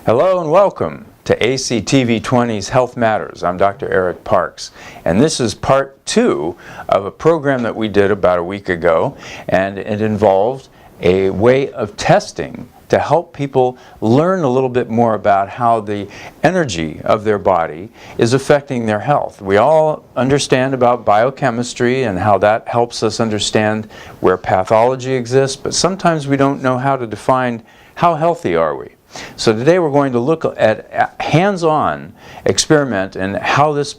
Hello and welcome to ACTV20's Health Matters. I'm Dr. Eric Parks, and this is part 2 of a program that we did about a week ago, and it involved a way of testing to help people learn a little bit more about how the energy of their body is affecting their health. We all understand about biochemistry and how that helps us understand where pathology exists, but sometimes we don't know how to define how healthy are we. So today we're going to look at hands-on experiment and how this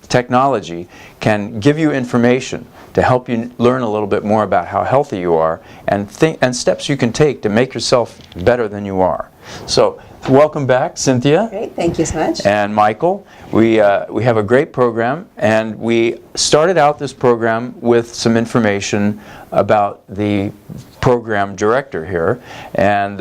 technology can give you information to help you learn a little bit more about how healthy you are and steps you can take to make yourself better than you are. So welcome back, Cynthia. Great, thank you so much. And Michael. We have a great program, and we started out this program with some information about the program director here, and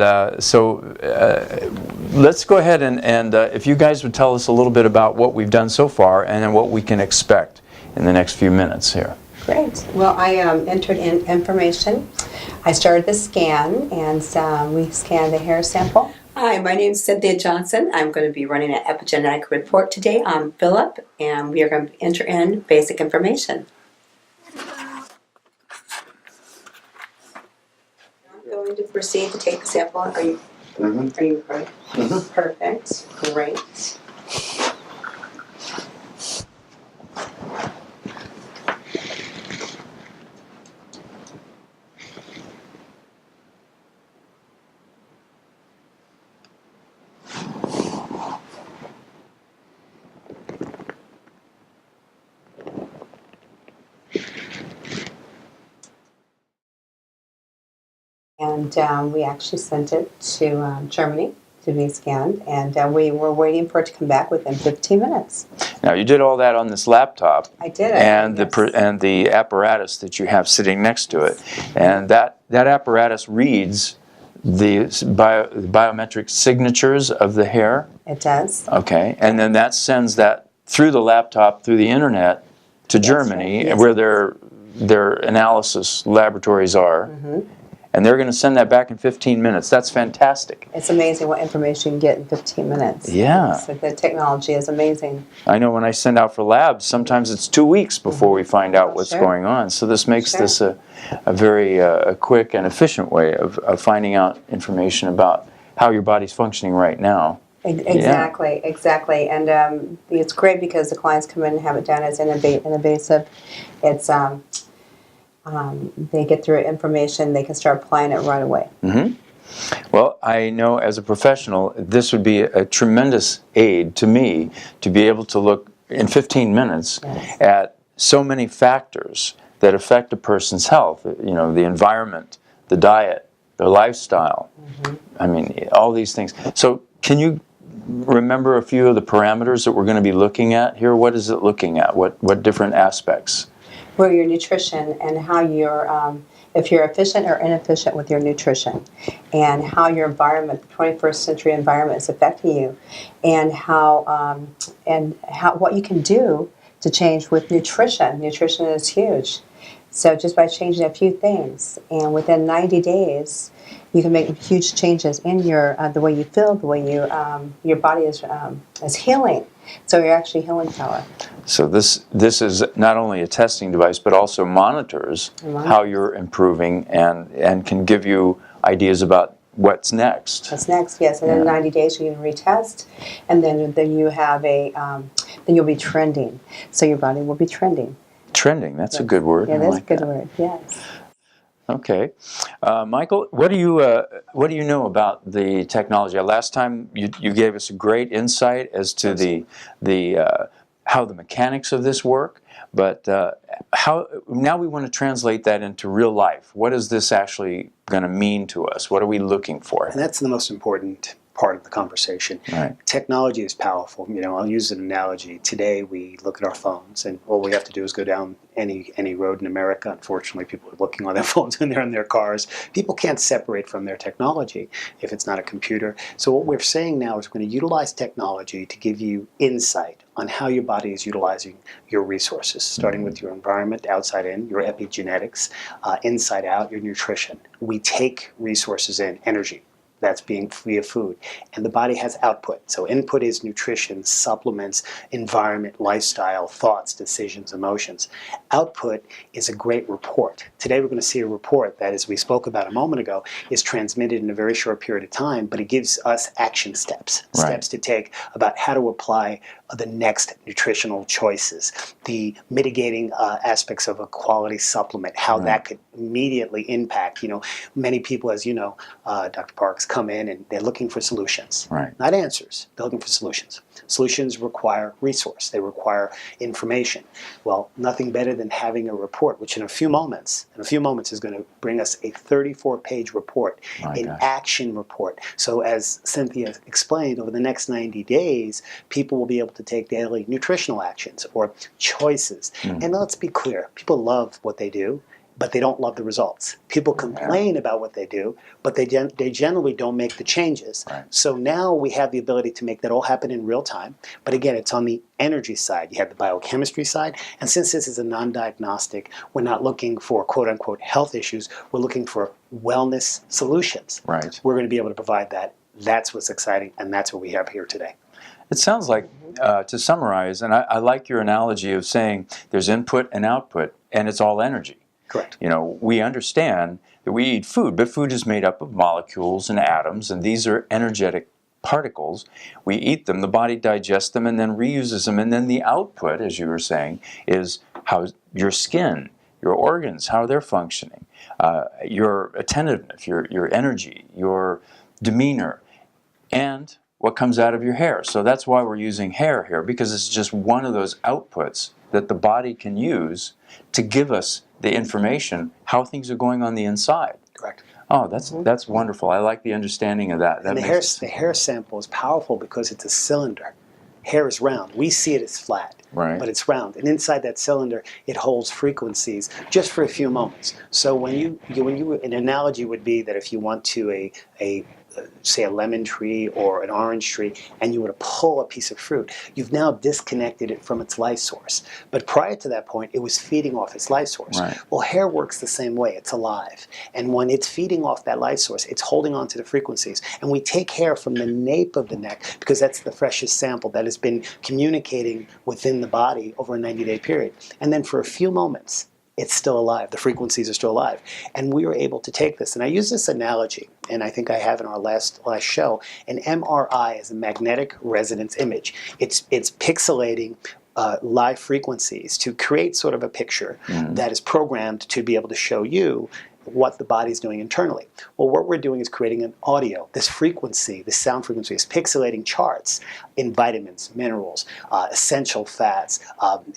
let's go ahead and if you guys would tell us a little bit about what we've done so far and then what we can expect in the next few minutes here. Great. Well, I entered in information. I started the scan, and we scanned the hair sample. Hi, my name is Cynthia Johnson. I'm going to be running an epigenetic report today on Philip, and we are going to enter in basic information. I'm going to proceed to take the sample. Are you ready? Perfect. Great. And we actually sent it to Germany to be scanned, and we were waiting for it to come back within 15 minutes. Now, you did all that on this laptop. I did. And yes. the apparatus that you have sitting next to it, and that apparatus reads the biometric signatures of the hair. It does. Okay, and then that sends that through the laptop, through the internet, to Germany, right. Yes. where their analysis laboratories are. And they're going to send that back in 15 minutes. That's fantastic. It's amazing what information you get in 15 minutes. Yeah. So the technology is amazing. I know when I send out for labs, sometimes it's 2 weeks before we find out what's going on. So this makes this a very quick and efficient way of finding out information about how your body's functioning right now. Exactly, exactly. And it's great because the clients come in and have it done as invasive. It's they get through information, they can start applying it right away. Well, I know as a professional, this would be a tremendous aid to me to be able to look in 15 minutes at so many factors that affect a person's health. You know, the environment, the diet, their lifestyle. I mean, all these things. So can you remember a few of the parameters that we're going to be looking at here? What is it looking at? What different aspects? Where your nutrition and how you're, if you're efficient or inefficient with your nutrition, and how your environment, the 21st century environment, is affecting you, and how what you can do to change with nutrition. Nutrition is huge. So just by changing a few things, and within 90 days, you can make huge changes in your the way you feel, the way you your body is healing. So you're actually healing power. So this is not only a testing device, but also monitors how you're improving and can give you ideas about what's next. What's next? Yes, and in 90 days you can retest, and then you have then you'll be trending. So your body will be trending. Trending. That's a good word. Yeah, that's a good word. Yes. Okay, Michael, what do you know about the technology? Last time you gave us a great insight as to how the mechanics of this work, but now we want to translate that into real life. What is this actually going to mean to us? What are we looking for? And that's the most important part of the conversation. Right. Technology is powerful. You know, I'll use an analogy. Today we look at our phones, and all we have to do is go down any road in America. Unfortunately, people are looking on their phones when they're in their cars. People can't separate from their technology if it's not a computer. So what we're saying now is we're going to utilize technology to give you insight on how your body is utilizing your resources, starting with your environment, outside in, your epigenetics, inside out, your nutrition. We take resources in, energy, that's being via food. And the body has output. So input is nutrition, supplements, environment, lifestyle, thoughts, decisions, emotions. Output is a great report. Today we're going to see a report that, as we spoke about a moment ago, is transmitted in a very short period of time, but it gives us action steps, Right. steps to take about how to apply the next nutritional choices, the mitigating aspects of a quality supplement, how that could immediately impact. Many people, as you know, Dr. Parks, come in and they're looking for solutions, not answers. They're looking for solutions. Solutions require resource. They require information. Well, nothing better than having a report, which in a few moments is going to bring us a 34-page report, action report. So as Cynthia explained, over the next 90 days, people will be able to take daily nutritional actions or choices. And let's be clear, people love what they do, but they don't love the results. People complain about what they do, but they generally don't make the changes. So now we have the ability to make that all happen in real time. But again, it's on the energy side. You have the biochemistry side. And since this is a non-diagnostic, we're not looking for quote-unquote health issues. We're looking for wellness solutions. We're going to be able to provide that. That's what's exciting, and that's what we have here today. It sounds like, to summarize, and I like your analogy of saying there's input and output, and it's all energy. Correct. We understand that we eat food, but food is made up of molecules and atoms, and these are energetic particles. We eat them, the body digests them, and then reuses them, and then the output, as you were saying, is how your skin, your organs, how they're functioning, your attentiveness, your energy, your demeanor, and what comes out of your hair. So that's why we're using hair here, because it's just one of those outputs that the body can use to give us the information how things are going on the inside. Correct. Oh, that's wonderful. I like the understanding of that. And the hair sample is powerful because it's a cylinder. Hair is round. We see it as flat, but it's round. And inside that cylinder, it holds frequencies just for a few moments. So when you an analogy would be that if you went to say a lemon tree or an orange tree, and you were to pull a piece of fruit, you've now disconnected it from its life source. But prior to that point, it was feeding off its life source. Well, hair works the same way. It's alive. And when it's feeding off that life source, it's holding on to the frequencies. And we take hair from the nape of the neck because that's the freshest sample that has been communicating within the body over a 90-day period. And then for a few moments, it's still alive. The frequencies are still alive. And we were able to take this. And I use this analogy, and I think I have in our last show, an MRI is a magnetic resonance image. It's pixelating live frequencies to create sort of a picture that is programmed to be able to show you what the body's doing internally. Well, what we're doing is creating an audio. This frequency, this sound frequency, is pixelating charts in vitamins, minerals, essential fats,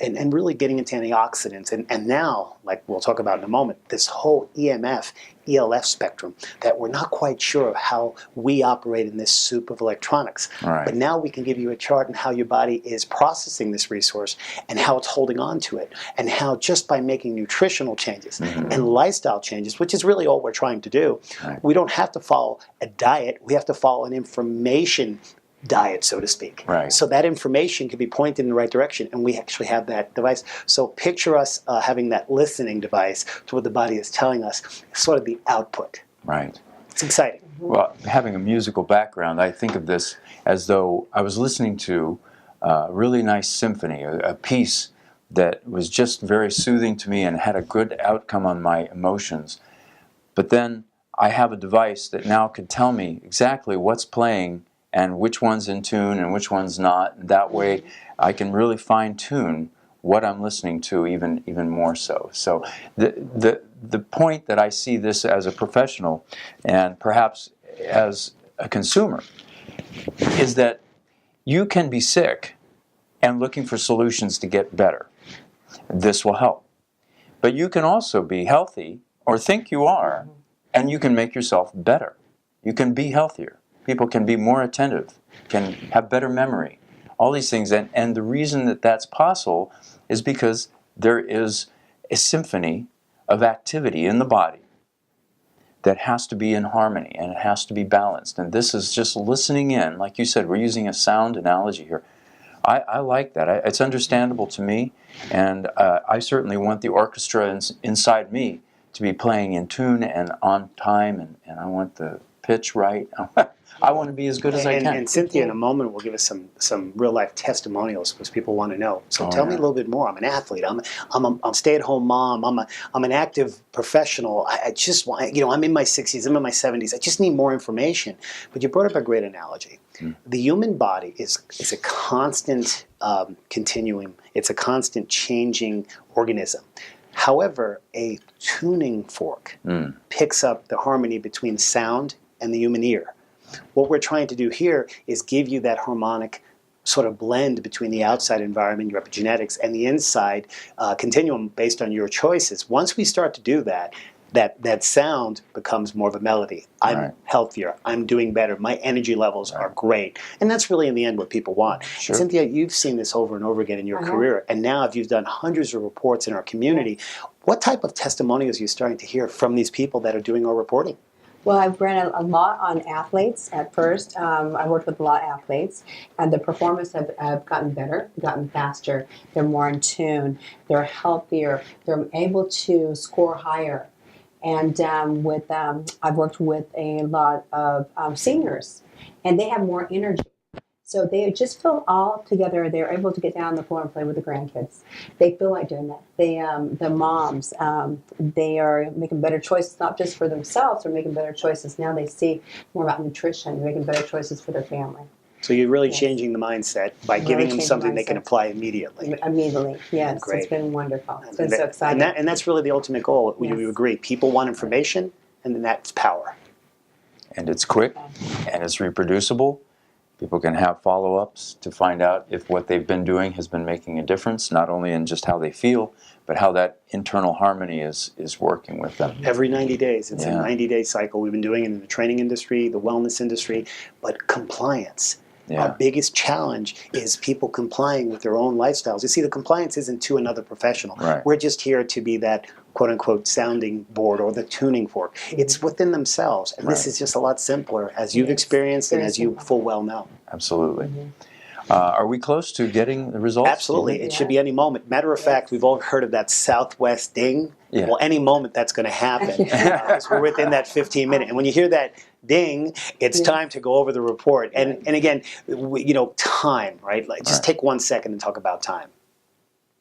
and really getting into antioxidants. And now, like we'll talk about in a moment, this whole EMF, ELF spectrum that we're not quite sure of how we operate in this soup of electronics. But now we can give you a chart on how your body is processing this resource and how it's holding on to it, and how just by making nutritional changes and lifestyle changes, which is really all we're trying to do, we don't have to follow a diet, we have to follow an information diet, so to speak. So that information can be pointed in the right direction, and we actually have that device. So picture us having that listening device to what the body is telling us, sort of the output. It's exciting. Well, having a musical background, I think of this as though I was listening to a really nice symphony, a piece that was just very soothing to me and had a good outcome on my emotions. But then I have a device that now can tell me exactly what's playing and which one's in tune and which one's not. And that way I can really fine-tune what I'm listening to even more so. So the point that I see this as a professional and perhaps as a consumer is that you can be sick and looking for solutions to get better. This will help. But you can also be healthy or think you are, and you can make yourself better. You can be healthier. People can be more attentive, can have better memory, all these things. And the reason that that's possible is because there is a symphony of activity in the body that has to be in harmony and it has to be balanced. And this is just listening in. Like you said, we're using a sound analogy here. I like that. It's understandable to me, and I certainly want the orchestra inside me to be playing in tune and on time, and I want the pitch right. I want to be as good as I can. And Cynthia, in a moment, will give us some real life testimonials because people want to know. So tell me a little bit more. I'm an athlete. I'm a stay-at-home mom. I'm an active professional. I just want, I'm in my 60s. I'm in my 70s. I just need more information. But you brought up a great analogy. The human body is a constant continuum. It's a constant changing organism. However, a tuning fork picks up the harmony between sound and the human ear. What we're trying to do here is give you that harmonic sort of blend between the outside environment, your epigenetics, and the inside continuum based on your choices. Once we start to do that, that sound becomes more of a melody. I'm healthier. I'm doing better. My energy levels are great. And that's really, in the end, what people want. Sure. Cynthia, you've seen this over and over again in your career, and now if you've done hundreds of reports in our community, what type of testimonials are you starting to hear from these people that are doing our reporting? Well, I've ran a lot on athletes at first. I worked with a lot of athletes, and the performance have gotten better, gotten faster. They're more in tune. They're healthier. They're able to score higher. And I've worked with a lot of seniors, and they have more energy. So they just feel all together. They're able to get down on the floor and play with the grandkids. They feel like doing that. The moms, they are making better choices, not just for themselves. They're making better choices. Now they see more about nutrition. They're making better choices for their family. So you're really changing the mindset by giving them something they can apply immediately. Immediately, yes. Great. It's been wonderful. It's been so exciting. And that's really the ultimate goal. We agree. People want information, and then that's power. And it's quick, and it's reproducible. People can have follow-ups to find out if what they've been doing has been making a difference, not only in just how they feel, but how that internal harmony is working with them. Every 90 days. It's a 90-day cycle. We've been doing it in the training industry, the wellness industry, but compliance. Our biggest challenge is people complying with their own lifestyles. You see, the compliance isn't to another professional. We're just here to be that quote-unquote sounding board or the tuning fork. It's within themselves. And this is just a lot simpler, as you've experienced and as you full well know. Absolutely. Are we close to getting the results? Absolutely. It should be any moment. Matter of fact, we've all heard of that Southwest ding. Well, any moment that's going to happen. Because we're within that 15 minutes. And when you hear that ding, it's time to go over the report. And again, time, right? Like, just take 1 second and talk about time.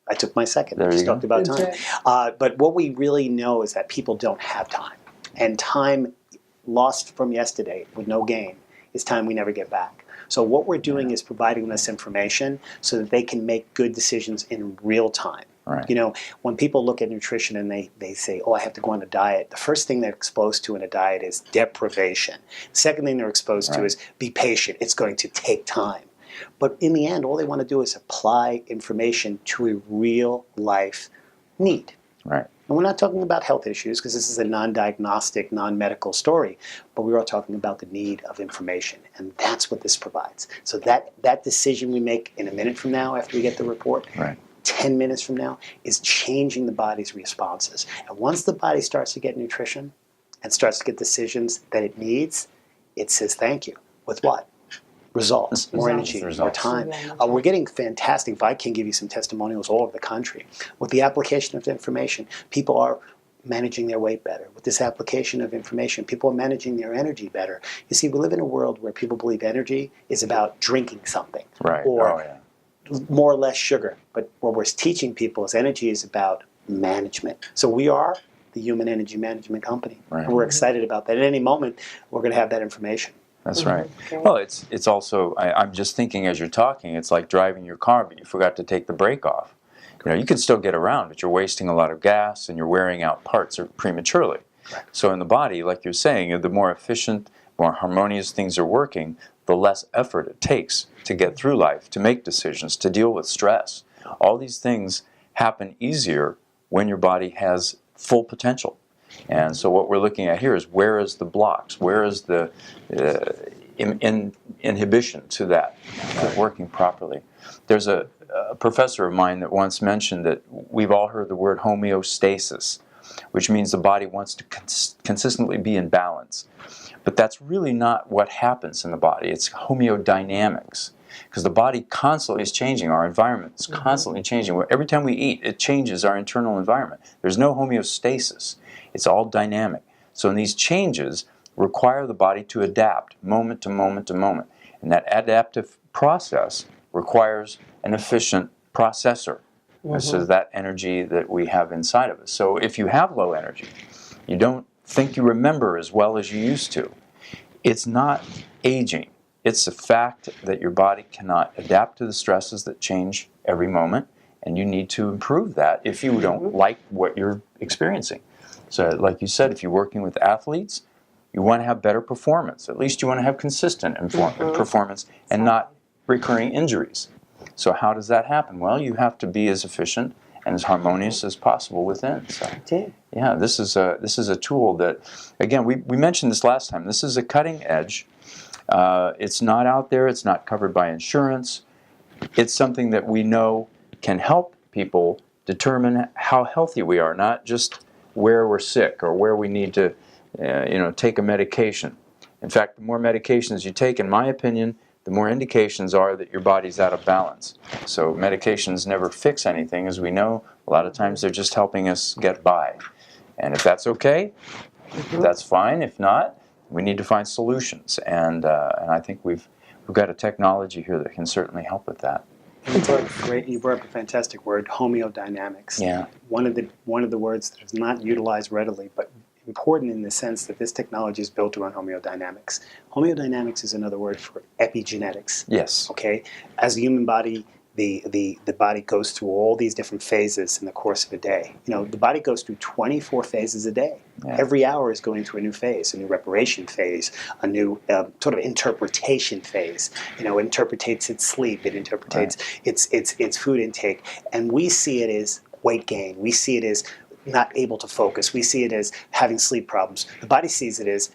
I took my second. There Just you talked about time. But what we really know is that people don't have time. And time lost from yesterday with no gain is time we never get back. So what we're doing is providing this information so that they can make good decisions in real time. When people look at nutrition and they say, oh, I have to go on a diet, the first thing they're exposed to in a diet is deprivation. The second thing they're exposed to is be patient. It's going to take time. But in the end, all they want to do is apply information to a real life need. And we're not talking about health issues because this is a non-diagnostic, non-medical story, but we are talking about the need of information, and that's what this provides. So that decision we make in a minute from now after we get the report, 10 minutes from now, is changing the body's responses. And once the body starts to get nutrition and starts to get decisions that it needs, it says thank you. With what? Results, more energy, more time. We're getting fantastic. I can give you some testimonials all over the country. With the application of information, people are managing their weight better. With this application of information, people are managing their energy better. You see, we live in a world where people believe energy is about drinking something or more or less sugar. But what we're teaching people is energy is about management. So we are the Human Energy Management Company. And we're excited about that. At any moment, we're going to have that information. That's right. Well, it's also, I'm just thinking as you're talking, it's like driving your car, but you forgot to take the brake off. You can still get around, but you're wasting a lot of gas and you're wearing out parts prematurely. So in the body, like you're saying, the more efficient, more harmonious things are working, the less effort it takes to get through life, to make decisions, to deal with stress. All these things happen easier when your body has full potential. And so what we're looking at here is where is the blocks, where is the inhibition to that working properly. There's a professor of mine that once mentioned that we've all heard the word homeostasis, which means the body wants to consistently be in balance. But that's really not what happens in the body. It's Homeo Dynamics, because the body constantly is changing. Our environment is constantly changing. Every time we eat, it changes our internal environment. There's no homeostasis. It's all dynamic. So in these changes, require the body to adapt moment to moment to moment. And that adaptive process requires an efficient processor. This is that energy that we have inside of us. So if you have low energy, you don't think you remember as well as you used to. It's not aging. It's the fact that your body cannot adapt to the stresses that change every moment, and you need to improve that if you don't like what you're experiencing. So like you said, if you're working with athletes, you want to have better performance. At least you want to have consistent performance and not recurring injuries. So how does that happen? Well, you have to be as efficient and as harmonious as possible within. So, yeah, this is a tool that, again, we mentioned this last time. This is a cutting edge. It's not out there. It's not covered by insurance. It's something that we know can help people determine how healthy we are, not just where we're sick or where we need to, take a medication. In fact, the more medications you take, in my opinion, the more indications are that your body's out of balance. So medications never fix anything, as we know. A lot of times they're just helping us get by. And if that's okay, that's fine. If not, we need to find solutions. And I think we've got a technology here that can certainly help with that. You brought up a fantastic word, Homeo Dynamics. Yeah. One of the words that is not utilized readily, but important in the sense that this technology is built around Homeo Dynamics. Homeo Dynamics is another word for epigenetics. Yes. Okay? As a human body, the body goes through all these different phases in the course of a day. The body goes through 24 phases a day. Yeah. Every hour is going through a new phase, a new reparation phase, a new sort of interpretation phase. It interpretates its sleep, it interpretates its food intake, and we see it as weight gain. We see it as not able to focus. We see it as having sleep problems. The body sees it as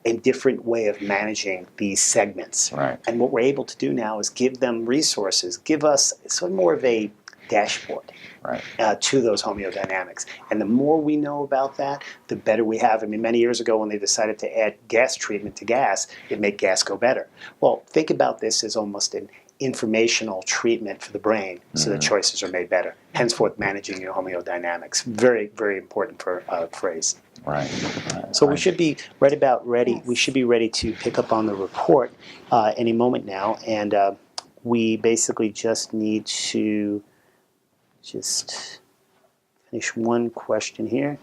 a different way of managing these segments. Right. And what we're able to do now is give them resources, give us sort of more of a dashboard to those homeodynamics. And the more we know about that, the better we have. I mean, many years ago when they decided to add gas treatment to gas, it made gas go better. Well, think about this as almost an informational treatment for the brain so that choices are made better. Henceforth, managing your homeodynamics. Very, very important phrase. Right. So we should be ready. Yes. We should be ready to pick up on the report any moment now, and we basically just need to finish one question here.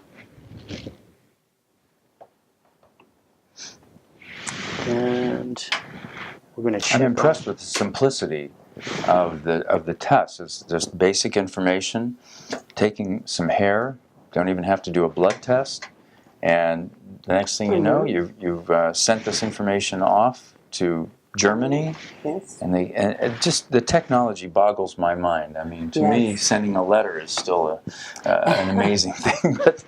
And we're going to check. I'm impressed with the simplicity of the test. It's just basic information, taking some hair, don't even have to do a blood test, and the next thing you know, you've sent this information off to Germany. Yes. And just the technology boggles my mind. I mean, to me, sending a letter is still an amazing thing. But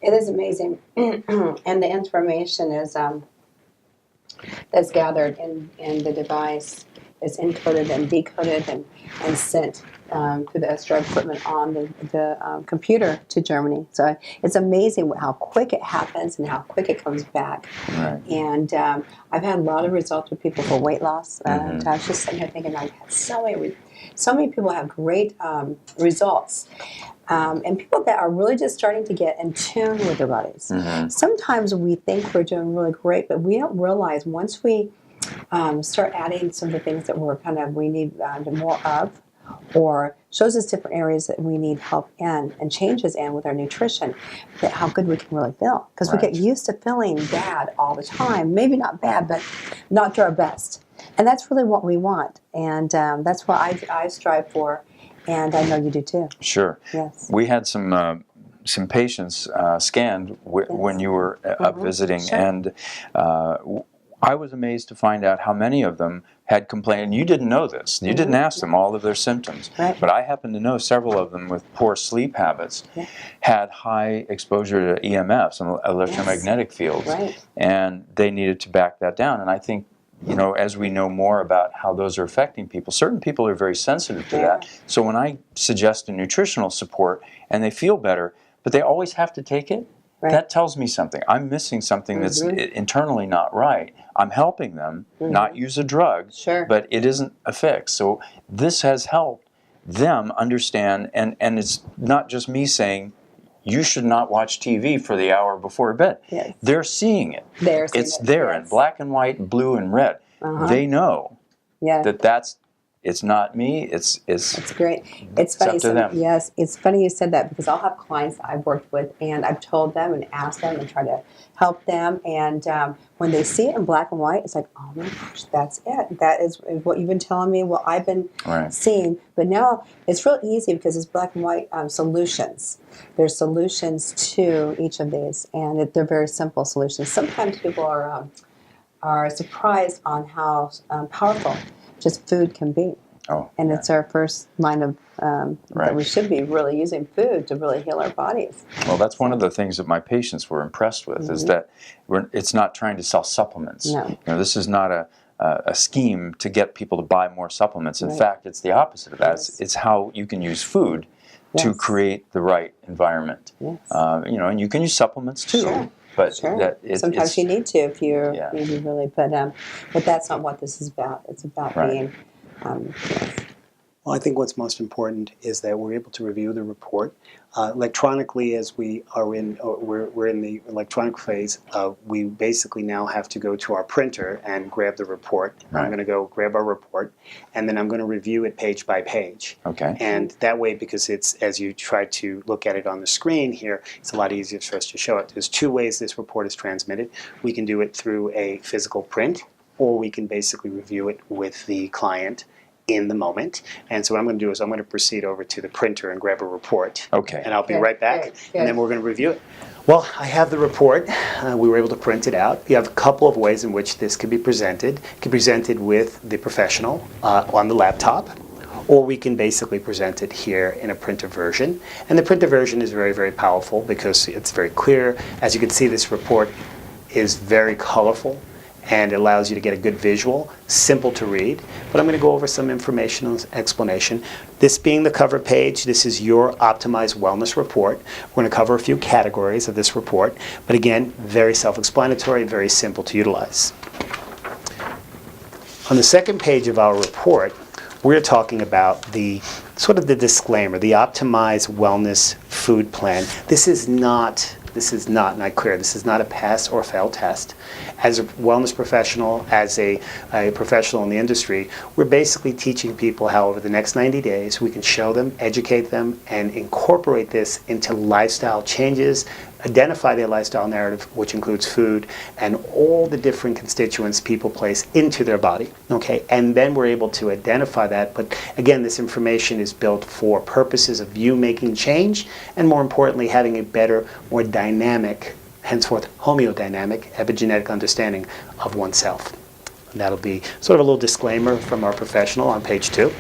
it is amazing, and the information is that's gathered in the device is encoded and decoded and sent through the extra equipment on the computer to Germany. So it's amazing how quick it happens and how quick it comes back. Right. And I've had a lot of results with people for weight loss. I was just sitting here thinking, I've had so many people have great results. And people that are really just starting to get in tune with their bodies. Sometimes we think we're doing really great, but we don't realize once we start adding some of the things that we need more of, or shows us different areas that we need help in and changes in with our nutrition, that how good we can really feel. Because we get used to feeling bad all the time. Maybe not bad, but not to our best. And that's really what we want. And that's what I strive for. And I know you do too. Sure. Yes. We had some patients scanned when you were up visiting, and I was amazed to find out how many of them had complained. And you didn't know this. You didn't ask them all of their symptoms. Right. But I happen to know several of them with poor sleep habits had high exposure to EMFs and electromagnetic fields. Right. And they needed to back that down. And I think, as we know more about how those are affecting people, certain people are very sensitive to that. So when I suggest a nutritional support and they feel better, but they always have to take it, that tells me something. I'm missing something that's internally not right. I'm helping them not use a drug, but it isn't a fix. So this has helped them understand, and it's not just me saying, you should not watch TV for the hour before bed. Yes. They're seeing it. They're seeing It's it, there in yes. black and white, blue and red. They know Yeah. it's not me. It's Great. It's funny. up to them. Yes, it's funny you said that, because I'll have clients I've worked with, and I've told them and asked them and try to help them. And when they see it in black and white, it's like, oh my gosh, that's it. That is what you've been telling me. What I've been seeing. But now it's real easy because it's black and white solutions. There's solutions to each of these, and they're very simple solutions. Sometimes people are surprised on how powerful just food can be. And it's our first line of that we should be really using food to really heal our bodies. Well, that's one of the things that my patients were impressed with, is that it's not trying to sell supplements. No. You know, this is not a scheme to get people to buy more supplements. In fact, it's the opposite of that. It's how you can use food to create the right environment. You know, and you can use supplements too. But sometimes you need to if you're really. But that's not what this is about. It's about being. Well, I think what's most important is that we're able to review the report electronically. As we are we're in the electronic phase. We basically now have to go to our printer and grab the report. I'm going to go grab our report, and then I'm going to review it page by page. And that way, because it's, as you try to look at it on the screen here, it's a lot easier for us to show it. There's two ways this report is transmitted. We can do it through a physical print, or we can basically review it with the client in the moment. And so what I'm going to do is I'm going to proceed over to the printer and grab a report. And I'll be right back, and then we're going to review it. Well, I have the report. We were able to print it out. You have a couple of ways in which this can be presented. It can be presented with the professional on the laptop, or we can basically present it here in a printer version. And the printer version is very, very powerful because it's very clear. As you can see, this report is very colorful, and it allows you to get a good visual, simple to read. But I'm going to go over some informational explanation. This being the cover page, this is your optimized wellness report. We're going to cover a few categories of this report, but again, very self-explanatory, very simple to utilize. On the second page of our report, we're talking about the sort of the disclaimer, the optimized wellness food plan. This is not, and I clear, this is not a pass or fail test. As a wellness professional, as a professional in the industry, we're basically teaching people how over the next 90 days we can show them, educate them, and incorporate this into lifestyle changes, identify their lifestyle narrative, which includes food and all the different constituents people place into their body. And then we're able to identify that. But again, this information is built for purposes of you making change, and more importantly, having a better, more dynamic, henceforth homeodynamic, epigenetic understanding of oneself. And that'll be sort of a little disclaimer from our professional on page 2.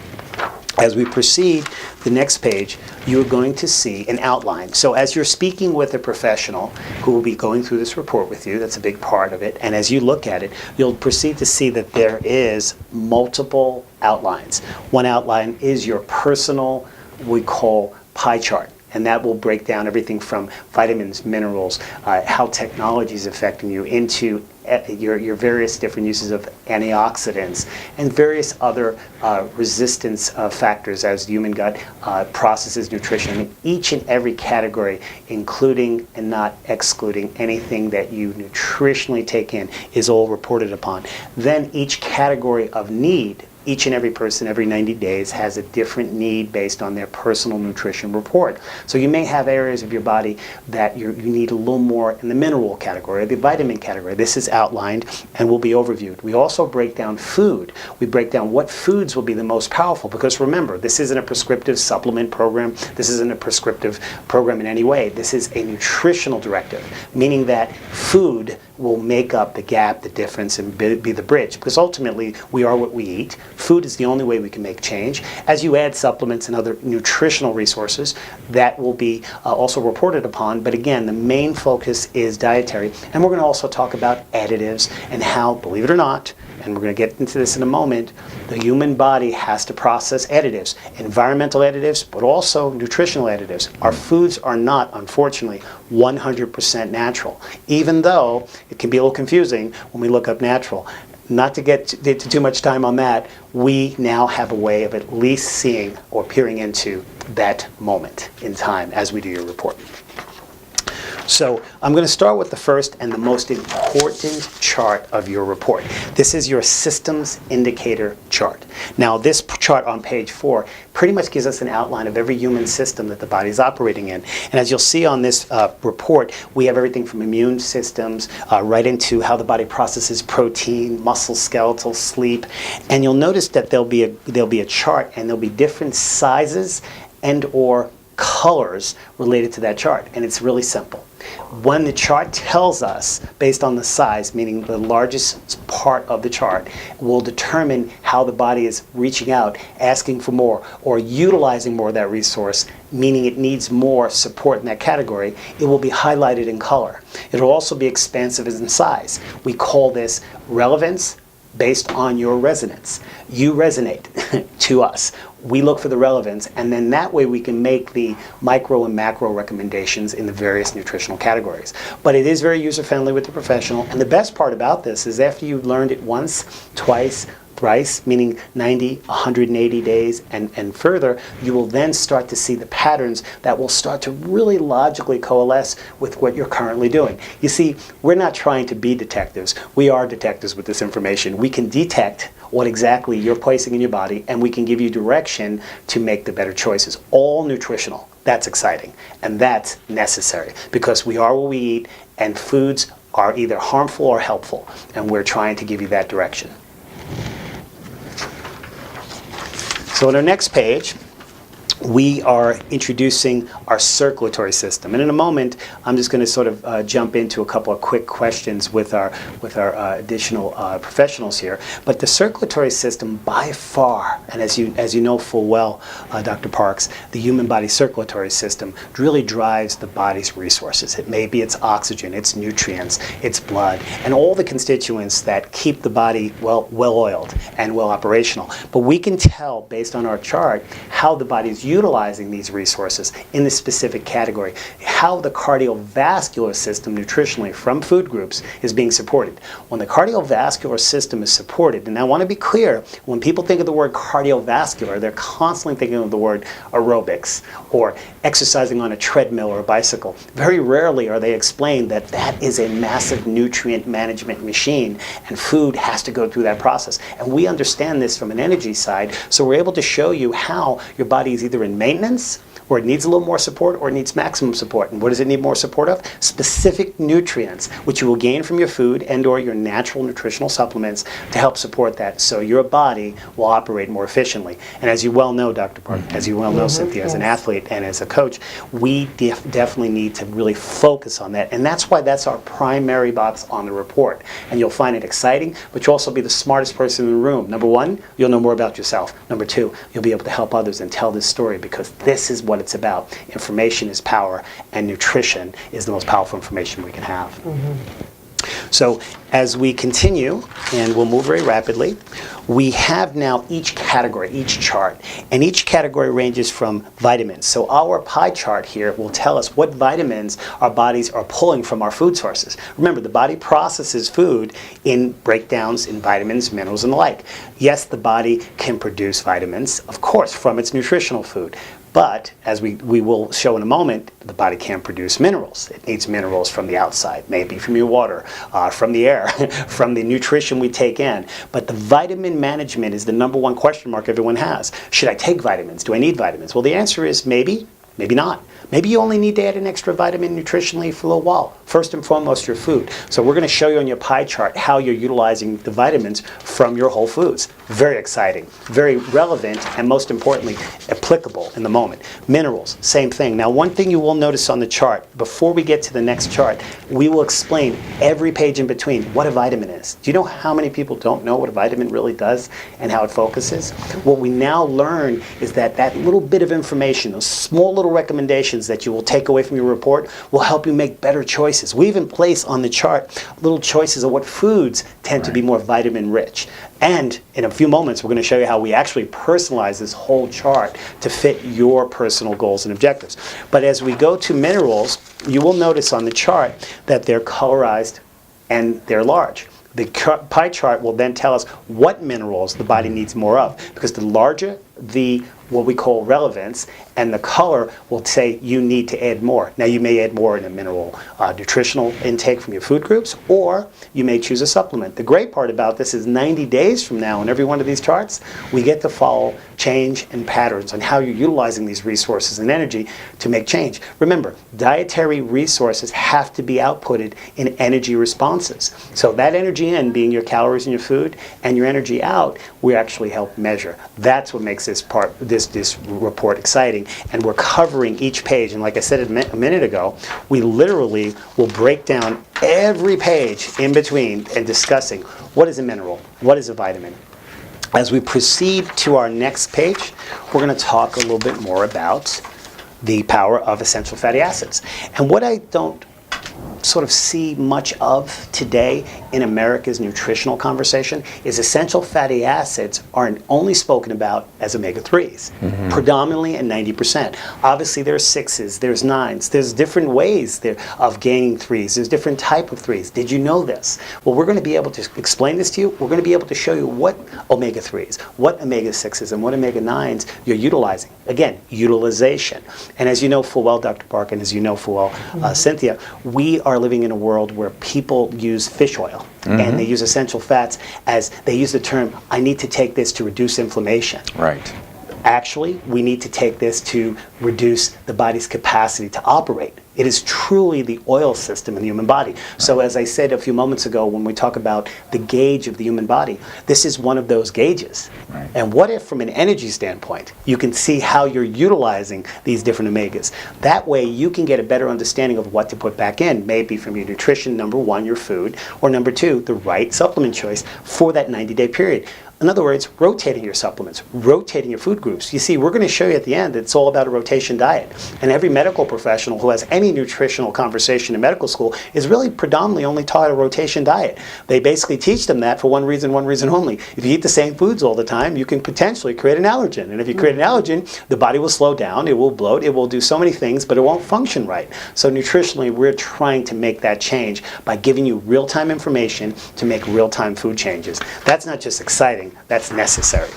As we proceed, the next page, you're going to see an outline. So as you're speaking with a professional who will be going through this report with you, that's a big part of it, and as you look at it, you'll proceed to see that there is multiple outlines. One outline is your personal, we call pie chart. And that will break down everything from vitamins, minerals, how technology is affecting you, into your various different uses of antioxidants and various other resistance factors as the human gut processes nutrition. I mean, each and every category, including and not excluding anything that you nutritionally take in, is all reported upon. Then each category of need, each and every person every 90 days has a different need based on their personal nutrition report. So you may have areas of your body that you need a little more in the mineral category or the vitamin category. This is outlined and will be overviewed. We also break down food. We break down what foods will be the most powerful, because remember, this isn't a prescriptive supplement program. This isn't a prescriptive program in any way. This is a nutritional directive, meaning that food will make up the gap, the difference, and be the bridge, because ultimately we are what we eat. Food is the only way we can make change. As you add supplements and other nutritional resources, that will be also reported upon, but again, the main focus is dietary. And we're going to also talk about additives and how, believe it or not, and we're going to get into this in a moment, the human body has to process additives, environmental additives, but also nutritional additives. Our foods are not, unfortunately, 100% natural, even though it can be a little confusing when we look up natural. Not to get too much time on that, we now have a way of at least seeing or peering into that moment in time as we do your report. So I'm going to start with the first and the most important chart of your report. This is your systems indicator chart. Now this chart on page 4 pretty much gives us an outline of every human system that the body is operating in. And as you'll see on this report, we have everything from immune systems right into how the body processes protein, muscle, skeletal, sleep. And you'll notice that there'll be a chart, and there'll be different sizes and or colors related to that chart. And it's really simple. When the chart tells us, based on the size, meaning the largest part of the chart, will determine how the body is reaching out, asking for more, or utilizing more of that resource, meaning it needs more support in that category, it will be highlighted in color. It will also be expansive in size. We call this relevance based on your resonance. You resonate to us. We look for the relevance, and then that way we can make the micro and macro recommendations in the various nutritional categories. But it is very user-friendly with the professional, and the best part about this is after you've learned it once, twice, thrice, meaning 90, 180 days and further, you will then start to see the patterns that will start to really logically coalesce with what you're currently doing. You see, we're not trying to be detectives. We are detectives with this information. We can detect what exactly you're placing in your body, and we can give you direction to make the better choices. All nutritional. That's exciting, and that's necessary, because we are what we eat, and foods are either harmful or helpful, and we're trying to give you that direction. So on our next page, we are introducing our circulatory system. And in a moment, I'm just going to sort of jump into a couple of quick questions with our additional professionals here. But the circulatory system, by far, and as you know full well, Dr. Parks, the human body circulatory system really drives the body's resources. It may be its oxygen, its nutrients, its blood, and all the constituents that keep the body well-oiled and well operational. But we can tell, based on our chart, how the body is utilizing these resources in this specific category, how the cardiovascular system nutritionally from food groups is being supported. When the cardiovascular system is supported, and I want to be clear, when people think of the word cardiovascular, they're constantly thinking of the word aerobics or exercising on a treadmill or a bicycle. Very rarely are they explained that that is a massive nutrient management machine, and food has to go through that process. And we understand this from an energy side, so we're able to show you how your body is either in maintenance, or it needs a little more support, or it needs maximum support. And what does it need more support of? Specific nutrients, which you will gain from your food and or your natural nutritional supplements to help support that, so your body will operate more efficiently. And as you well know, Dr. Park, as you well know, Cynthia, as an athlete and as a coach, we definitely need to really focus on that. And that's why that's our primary box on the report. And you'll find it exciting, but you'll also be the smartest person in the room. Number one, you'll know more about yourself. Number two, you'll be able to help others and tell this story, because this is what it's about. Information is power, and nutrition is the most powerful information we can have. So as we continue, and we'll move very rapidly, we have now each category, each chart, and each category ranges from vitamins. So our pie chart here will tell us what vitamins our bodies are pulling from our food sources. Remember, the body processes food in breakdowns in vitamins, minerals, and the like. Yes, the body can produce vitamins, of course, from its nutritional food. But, as we will show in a moment, the body can't produce minerals. It needs minerals from the outside, maybe from your water, from the air, from the nutrition we take in. But the vitamin management is the number one question mark everyone has. Should I take vitamins? Do I need vitamins? Well, the answer is maybe, maybe not. Maybe you only need to add an extra vitamin nutritionally for a little while. First and foremost, your food. So we're going to show you on your pie chart how you're utilizing the vitamins from your whole foods. Very exciting, very relevant, and most importantly, applicable in the moment. Minerals, same thing. Now, one thing you will notice on the chart, before we get to the next chart, we will explain every page in between what a vitamin is. Do you know how many people don't know what a vitamin really does and how it focuses? What we now learn is that that little bit of information, those small little recommendations that you will take away from your report, will help you make better choices. We even place on the chart little choices of what foods tend to be more vitamin rich. And in a few moments, we're going to show you how we actually personalize this whole chart to fit your personal goals and objectives. But as we go to minerals, you will notice on the chart that they're colorized and they're large. The pie chart will then tell us what minerals the body needs more of, because the larger the what we call relevance, and the color will say you need to add more. Now you may add more in a mineral nutritional intake from your food groups, or you may choose a supplement. The great part about this is 90 days from now in every one of these charts, we get to follow change and patterns on how you're utilizing these resources and energy to make change. Remember, dietary resources have to be outputted in energy responses. So that energy in being your calories in your food and your energy out, we actually help measure. That's what makes this report exciting, and we're covering each page. And like I said a minute ago, we literally will break down every page in between and discussing what is a mineral, what is a vitamin. As we proceed to our next page, we're going to talk a little bit more about the power of essential fatty acids. And what I don't sort of see much of today in America's nutritional conversation is essential fatty acids aren't only spoken about as omega-3s, predominantly at 90%. Obviously there's 6s, there's 9s, there's different ways of gaining 3s, there's different type of 3s. Did you know this? Well, we're going to be able to explain this to you. We're going to be able to show you what omega-3s, what omega-6s, and what omega-9s you're utilizing. Again, utilization. And as you know full well, Dr. Park, and as you know full well, Cynthia, we are living in a world where people use fish oil and they use essential fats as they use the term, I need to take this to reduce inflammation. Right. Actually, we need to take this to reduce the body's capacity to operate. It is truly the oil system in the human body. So as I said a few moments ago when we talk about the gauge of the human body, this is one of those gauges. Right. And what if from an energy standpoint, you can see how you're utilizing these different omegas? That way you can get a better understanding of what to put back in, maybe from your nutrition, number one, your food, or number two, the right supplement choice for that 90-day period. In other words, rotating your supplements, rotating your food groups. You see, we're going to show you at the end that it's all about a rotation diet. And every medical professional who has any nutritional conversation in medical school is really predominantly only taught a rotation diet. They basically teach them that for one reason only. If you eat the same foods all the time, you can potentially create an allergen. And if you create an allergen, the body will slow down, it will bloat, it will do so many things, but it won't function right. So nutritionally, we're trying to make that change by giving you real-time information to make real-time food changes. That's not just exciting, that's necessary.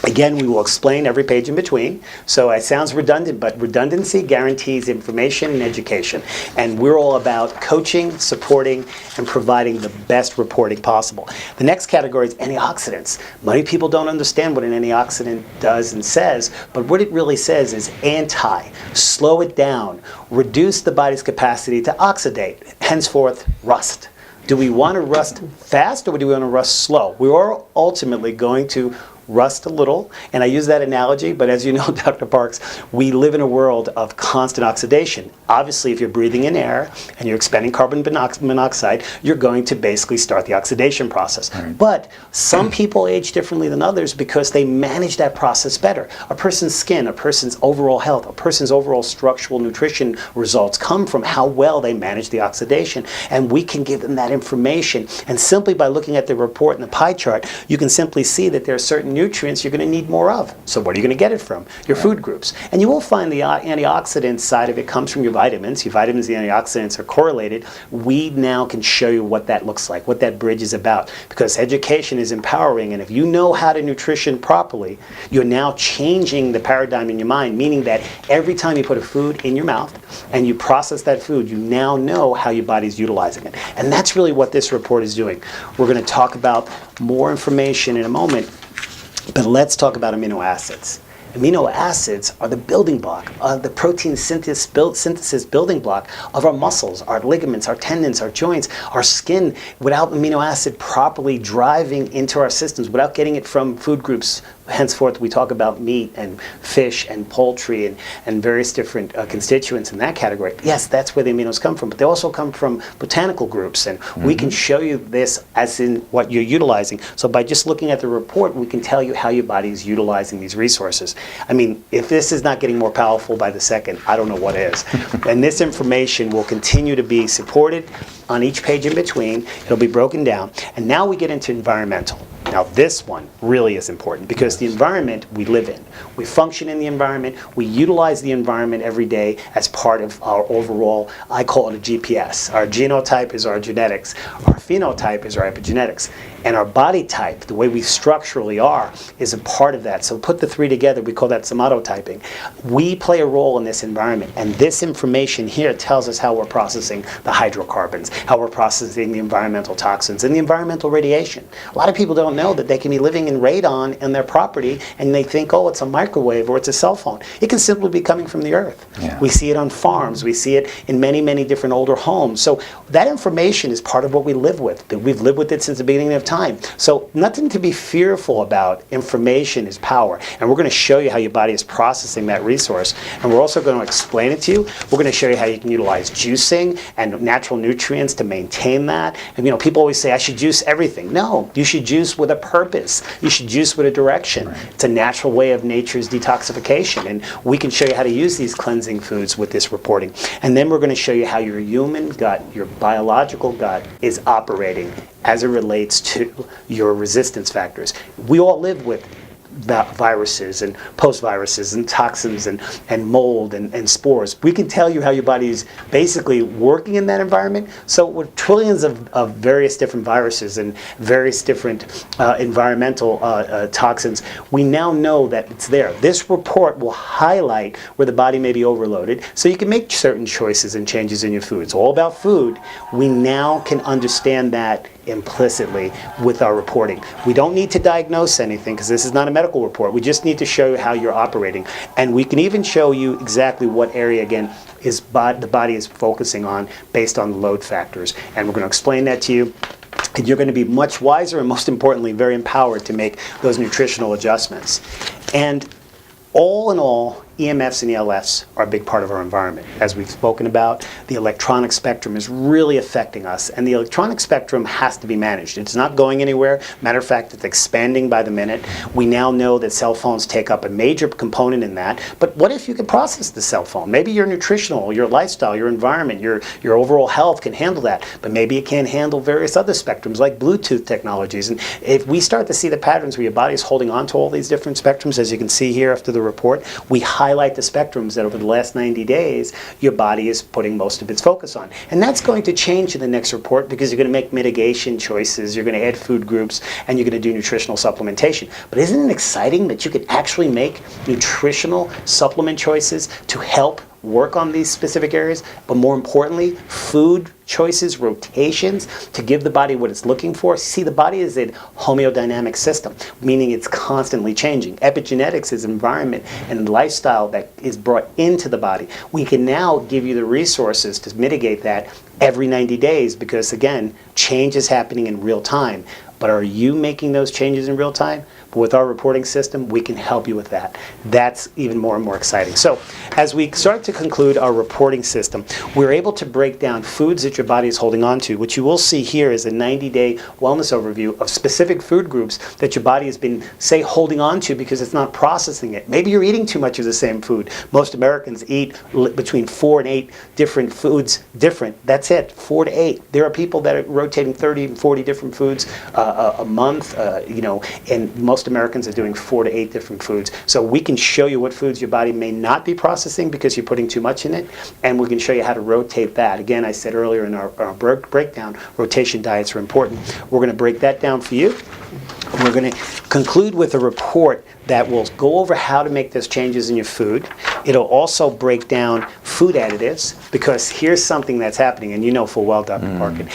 Again, we will explain every page in between. So it sounds redundant, but redundancy guarantees information and education. And we're all about coaching, supporting, and providing the best reporting possible. The next category is antioxidants. Many people don't understand what an antioxidant does and says, but what it really says is anti, slow it down, reduce the body's capacity to oxidate, henceforth rust. Do we want to rust fast or do we want to rust slow? We are ultimately going to rust a little, and I use that analogy, but as you know, Dr. Parks, we live in a world of constant oxidation. Obviously, if you're breathing in air and you're expending carbon monoxide, you're going to basically start the oxidation process. Right. But some people age differently than others because they manage that process better. A person's skin, a person's overall health, a person's overall structural nutrition results come from how well they manage the oxidation, and we can give them that information. And simply by looking at the report and the pie chart, you can simply see that there are certain nutrients you're going to need more of. So what are you going to get it from? Your food groups. And you will find the antioxidant side of it comes from your vitamins. Your vitamins and antioxidants are correlated. We now can show you what that looks like, what that bridge is about. Because education is empowering, and if you know how to nutrition properly, you're now changing the paradigm in your mind, meaning that every time you put a food in your mouth and you process that food, you now know how your body's utilizing it. And that's really what this report is doing. We're going to talk about more information in a moment, but let's talk about amino acids. Amino acids are the building block, the protein synthesis building block of our muscles, our ligaments, our tendons, our joints, our skin. Without amino acid properly driving into our systems, without getting it from food groups, henceforth we talk about meat and fish and poultry and various different constituents in that category. Yes, that's where the aminos come from, but they also come from botanical groups, and we can show you this as in what you're utilizing. So by just looking at the report, we can tell you how your body is utilizing these resources. I mean, if this is not getting more powerful by the second, I don't know what is. And this information will continue to be supported on each page in between. It'll be broken down. And now we get into environmental. Now this one really is important because the environment we live in, we function in the environment, we utilize the environment every day as part of our overall, I call it a GPS. Our genotype is our genetics, our phenotype is our epigenetics, and our body type, the way we structurally are, is a part of that. So put the three together, we call that somatotyping. We play a role in this environment, and this information here tells us how we're processing the hydrocarbons, how we're processing the environmental toxins, and the environmental radiation. A lot of people don't know that they can be living in radon in their property, and they think, oh, it's a microwave or it's a cell phone. It can simply be coming from the earth. Yeah. We see it on farms. We see it in many, many different older homes. So that information is part of what we live with. We've lived with it since the beginning of time. So nothing to be fearful about. Information is power. And we're going to show you how your body is processing that resource. And we're also going to explain it to you. We're going to show you how you can utilize juicing and natural nutrients to maintain that. And people always say, I should juice everything. No, you should juice with a purpose. You should juice with a direction. Right. It's a natural way of nature's detoxification. And we can show you how to use these cleansing foods with this reporting. And then we're going to show you how your human gut, your biological gut, is operating as it relates to your resistance factors. We all live with viruses and post-viruses and toxins and mold and spores. We can tell you how your body is basically working in that environment. So with trillions of various different viruses and various different environmental toxins, we now know that it's there. This report will highlight where the body may be overloaded, so you can make certain choices and changes in your food. It's all about food. We now can understand that implicitly with our reporting. We don't need to diagnose anything because this is not a medical report. We just need to show you how you're operating. And we can even show you exactly what area, again, the body is focusing on based on the load factors. And we're going to explain that to you. And you're going to be much wiser and, most importantly, very empowered to make those nutritional adjustments. And all in all, EMFs and ELFs are a big part of our environment. As we've spoken about, the electronic spectrum is really affecting us, and the electronic spectrum has to be managed. It's not going anywhere. Matter of fact, it's expanding by the minute. We now know that cell phones take up a major component in that, but what if you could process the cell phone? Maybe your nutritional, your lifestyle, your environment, your overall health can handle that, but maybe it can't handle various other spectrums like Bluetooth technologies. And if we start to see the patterns where your body is holding on to all these different spectrums, as you can see here after the report, we highlight the spectrums that over the last 90 days your body is putting most of its focus on. And that's going to change in the next report because you're going to make mitigation choices, you're going to add food groups, and you're going to do nutritional supplementation. But isn't it exciting that you can actually make nutritional supplement choices to help work on these specific areas, but more importantly, food choices, rotations, to give the body what it's looking for? See, the body is a Homeo Dynamics system, meaning it's constantly changing. Epigenetics is environment and lifestyle that is brought into the body. We can now give you the resources to mitigate that every 90 days because, again, change is happening in real time. But are you making those changes in real time? With our reporting system, we can help you with that. That's even more and more exciting. So as we start to conclude our reporting system, we're able to break down foods that your body is holding on to. What you will see here is a 90-day wellness overview of specific food groups that your body has been, say, holding on to because it's not processing it. Maybe you're eating too much of the same food. Most Americans eat between 4 and 8 different foods different. That's it, 4 to 8. There are people that are rotating 30 and 40 different foods a month, and most Americans are doing 4 to 8 different foods. So we can show you what foods your body may not be processing because you're putting too much in it, and we can show you how to rotate that. Again, I said earlier in our breakdown, rotation diets are important. We're going to break that down for you. We're going to conclude with a report that will go over how to make those changes in your food. It'll also break down food additives, because here's something that's happening, and you know full well, Dr. Parkin,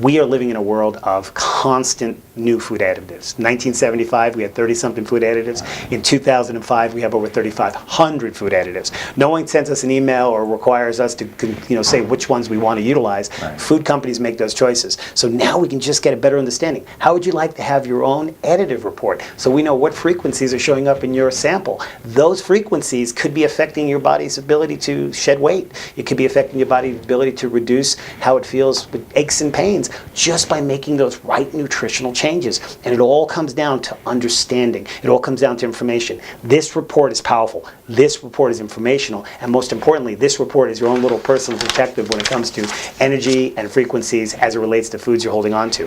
we are living in a world of constant new food additives. 1975, we had 30-something food additives. In 2005, we have over 3,500 food additives. No one sends us an email or requires us to say which ones we want to utilize. Right. Food companies make those choices. So now we can just get a better understanding. How would you like to have your own additive report so we know what frequencies are showing up in your sample? Those frequencies could be affecting affecting your body's ability to shed weight. It could be affecting your body's ability to reduce how it feels with aches and pains just by making those right nutritional changes. And it all comes down to understanding. It all comes down to information. This report is powerful. This report is informational. And most importantly, this report is your own little personal detective when it comes to energy and frequencies as it relates to foods you're holding on to.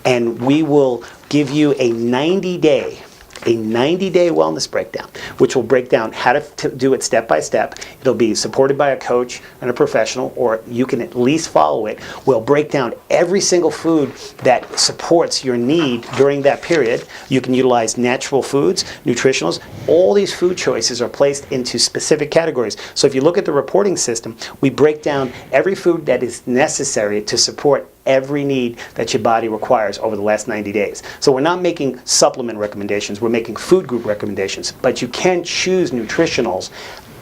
And we will give you a 90-day wellness breakdown, which will break down how to do it step by step. It'll be supported by a coach and a professional, or you can at least follow it. We'll break down every single food that supports your need during that period. You can utilize natural foods, nutritionals. All these food choices are placed into specific categories. So if you look at the reporting system, we break down every food that is necessary to support every need that your body requires over the last 90 days. So we're not making supplement recommendations, we're making food group recommendations, but you can choose nutritionals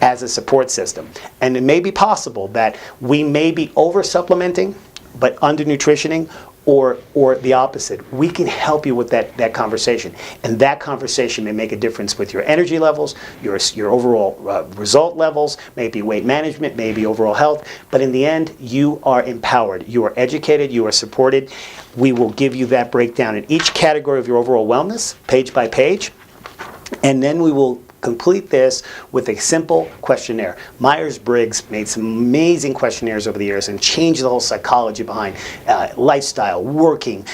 as a support system. And it may be possible that we may be over-supplementing, but under-nutritioning, or the opposite. We can help you with that conversation. And that conversation may make a difference with your energy levels, your overall result levels, maybe weight management, maybe overall health. But in the end, you are empowered. You are educated. You are supported. We will give you that breakdown in each category of your overall wellness, page by page. And then we will complete this with a simple questionnaire. Myers-Briggs made some amazing questionnaires over the years and changed the whole psychology behind lifestyle, working,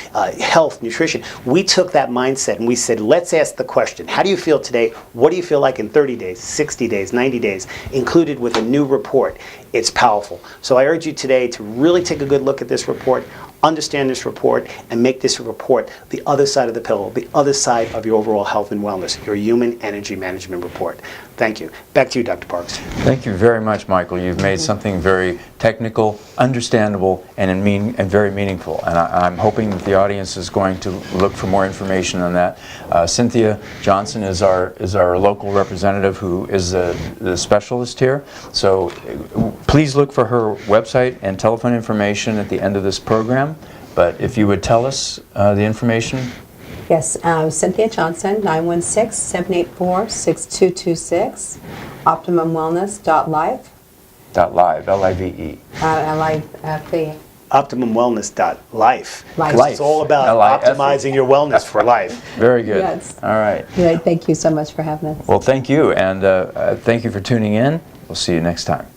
health, nutrition. We took that mindset and we said, let's ask the question, how do you feel today? What do you feel like in 30 days, 60 days, 90 days, included with a new report? It's powerful. So I urge you today to really take a good look at this report, understand this report, and make this report the other side of the pillow, the other side of your overall health and wellness, your human energy management report. Thank you. Back to you, Dr. Parks. Thank you very much, Michael. You've made something very technical, understandable, and very meaningful. And I'm hoping that the audience is going to look for more information on that. Cynthia Johnson is our local representative who is the specialist here. So please look for her website and telephone information at the end of this program. But if you would tell us the information. Yes, Cynthia Johnson, 916-784-6226, optimumwellness.live. .live, L-I-V-E. L-I-F-E. Optimumwellness.life. Life. It's all about optimizing your wellness for life. Very good. Yes. All right. Right, thank you so much for having us. Well, thank you, and thank you for tuning in. We'll see you next time.